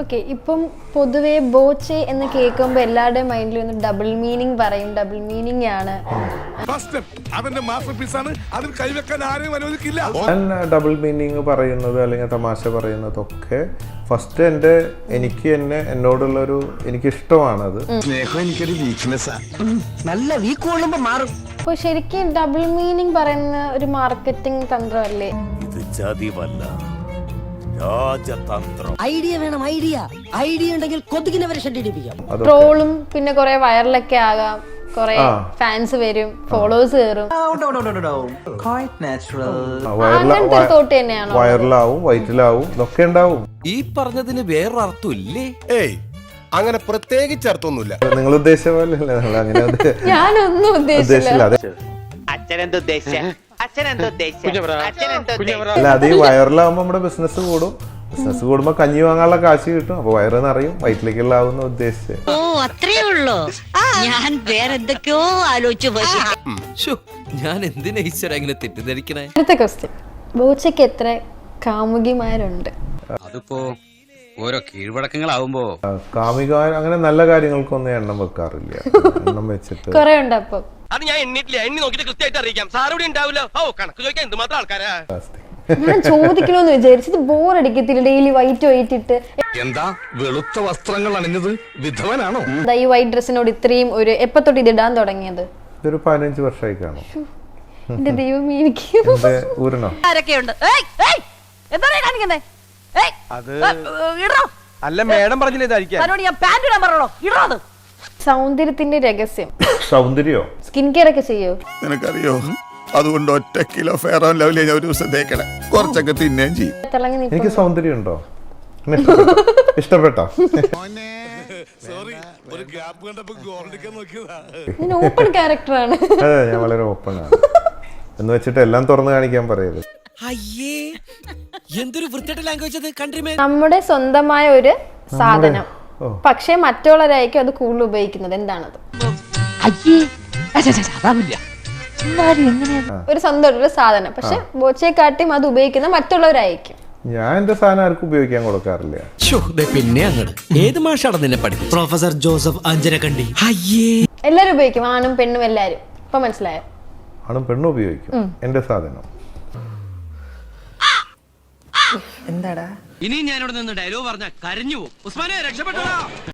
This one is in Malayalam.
ഓക്കെ, ഇപ്പം പൊതുവെ ബോച്ചെ എന്ന് കേൾക്കുമ്പോൾ എല്ലാവരുടെയും മൈൻഡിൽ ഒന്ന് ഡബിൾ മീനിങ് പറയും. ഡബിൾ മീനിങ് ആണ്. ഞാൻ ഡബിൾ മീനിങ് പറയുന്നത് അല്ലെങ്കിൽ തമാശ പറയുന്നതൊക്കെ ഫസ്റ്റ് എന്നോടുള്ളൊരു എനിക്കിഷ്ടമാണത്. നല്ല വീക്ക് കൊള്ളുമ്പോ മാറും. അപ്പോൾ ശരിക്കും ഡബിൾ മീനിങ് പറയുന്ന ഒരു മാർക്കറ്റിംഗ് തന്ത്രമല്ലേ? ഇത് ചതിവല്ല, രാജതന്ത്രം. ഐഡിയ വേണം, ഐഡിയ ഉണ്ടെങ്കിൽ കൊതുകിനെ വരെ ഷെഡിപ്പിക്കാം. ട്രോളും പിന്നെ കുറെ വൈറലൊക്കെ ആകാം, കുറെ ഫാൻസ് വരും, ഫോളോവേഴ്സ് കയറും. അങ്ങനത്തെ തോട്ട് തന്നെയാണോ? വൈറലാവും, വൈറ്റിലാവും, ഇതൊക്കെ ഉണ്ടാവും. ഈ പറഞ്ഞതിന് വേറൊരു അർത്ഥം ഇല്ലേ? ഏയ്, അങ്ങനെ പ്രത്യേകിച്ച് അർത്ഥമൊന്നുമില്ല. നിങ്ങൾ ഉദ്ദേശിച്ച പോലെ അങ്ങനെ ഞാനൊന്നും ഉദ്ദേശിച്ചില്ല. അല്ല, അത് ഈ വയറിലാവുമ്പോ നമ്മുടെ ബിസിനസ് കൂടുമ്പോ കഞ്ഞി വാങ്ങാനുള്ള കാശ് കിട്ടും. അപ്പൊ വയറ് നിറയും, വയറ്റിലേക്കുള്ള ആവുന്ന ഉദ്ദേശിച്ച്. ഓ, അത്രേ ഉള്ളൂ. ഞാൻ വേറെ എന്തൊക്കെയോ ആലോചിച്ചു. ഞാൻ എന്തിനാ ഈശ്വര ഇങ്ങനെ തെറ്റിദ്ധരിക്കണേ? അടുത്ത ക്വസ്റ്റ്യൻ, ബോച്ചയ്ക്ക് എത്ര കാമുകിമാരുണ്ട്? അതിപ്പോ ഓരോ കീഴ്വഴക്കങ്ങളാവുമ്പോ കാമിക അങ്ങനെ നല്ല കാര്യങ്ങൾക്കൊന്നും എണ്ണം വെക്കാറില്ല. എണ്ണം വെച്ചിട്ട് കുറെ ഉണ്ട്. അപ്പം അത് ഞാൻ എണ്ണിട്ടില്ല, എണ്ണി നോക്കിട്ട് കൃത്യമായിട്ട് അറിയിക്കാം. സാറോടെ ഉണ്ടാവില്ല. ഓ, കണക്ക് ചോദിക്കാൻ എന്തുമാത്രം ആൾക്കാരാ. ഞാൻ ചോദിക്കണമെന്ന് വിചാരിച്ചത് ബോറടിക്കത്തില്ല ഡെയിലി വൈറ്റ് ഇട്ട്? എന്താ വെളുത്ത വസ്ത്രങ്ങൾ അണിഞ്ഞത് വിധവനാണോ? ഈ വൈറ്റ് ഡ്രസ്സിനോട് ഇത്രയും ഒരു എപ്പോ തൊട്ട് ഇത് ഇടാൻ തുടങ്ങിയത്? ഇതൊരു 15 വർഷമായി കാണും. എന്റെ ദൈവമേ, എനിക്ക് ഊരണോ? ആരൊക്കെയുണ്ട്? അല്ല, മേഡം പറഞ്ഞില്ല ഇതായിരിക്കും. സൗന്ദര്യത്തിന്റെ രഹസ്യം സൗന്ദര്യോ? സ്കിൻ കെയർ ഒക്കെ ചെയ്യോ? നിനക്കറിയോ, അതുകൊണ്ട് 1 കിലോ ഫെയർ ആൻഡ് ലവ്ലി ഞാൻ ഒരു ദിവസം തേക്കണം, കുറച്ചൊക്കെ തിന്നുകയും ചെയ്യും. തിളങ്ങി എനിക്ക് സൗന്ദര്യം ഉണ്ടോ? ഇഷ്ടപ്പെട്ടോ? ഞാൻ ഓപ്പൺ ക്യാരക്ടറാണ്. അതെ, ഞാൻ വളരെ ഓപ്പൺ ആണ്. എന്ന് വെച്ചിട്ട് എല്ലാം തുറന്നു കാണിക്കാൻ പറയരുത്. എന്തൊരു വൃത്തിയുടെ ലാംഗ്വേജ് അത്, കൺട്രിമേ. നമ്മുടെ സ്വന്തമായ ഒരു സാധനം, പക്ഷെ മറ്റുള്ളവരായിരിക്കും അത് കൂടുതൽ ഉപയോഗിക്കുന്നത്. എന്താണത്? ഒരു സ്വന്തമായിട്ടൊരു സാധനം, പക്ഷെ ബോച്ചയെക്കാട്ടിയും അത് ഉപയോഗിക്കുന്ന മറ്റുള്ളവരായിരിക്കും. ഞാൻ എന്റെ സാധനം ആർക്കും ഉപയോഗിക്കാൻ കൊടുക്കാറില്ല. പിന്നെ അങ്ങോട്ട് ഏത് മാഷാണ് നിന്നെ പഠിപ്പിച്ചത്? Professor Joseph Anjarakandy. എല്ലാരും ഉപയോഗിക്കും, ആണും പെണ്ണും എല്ലാരും. ഇപ്പൊ മനസ്സിലായോ? ആണും പെണ്ണും ഉപയോഗിക്കും എന്റെ സാധനം. എന്താടാ ഇനി ഞാനിവിടെ നിന്ന് ഡയലോഗ് പറഞ്ഞ കരഞ്ഞു പോകും. ഉസ്മാനെ രക്ഷപ്പെട്ടോ.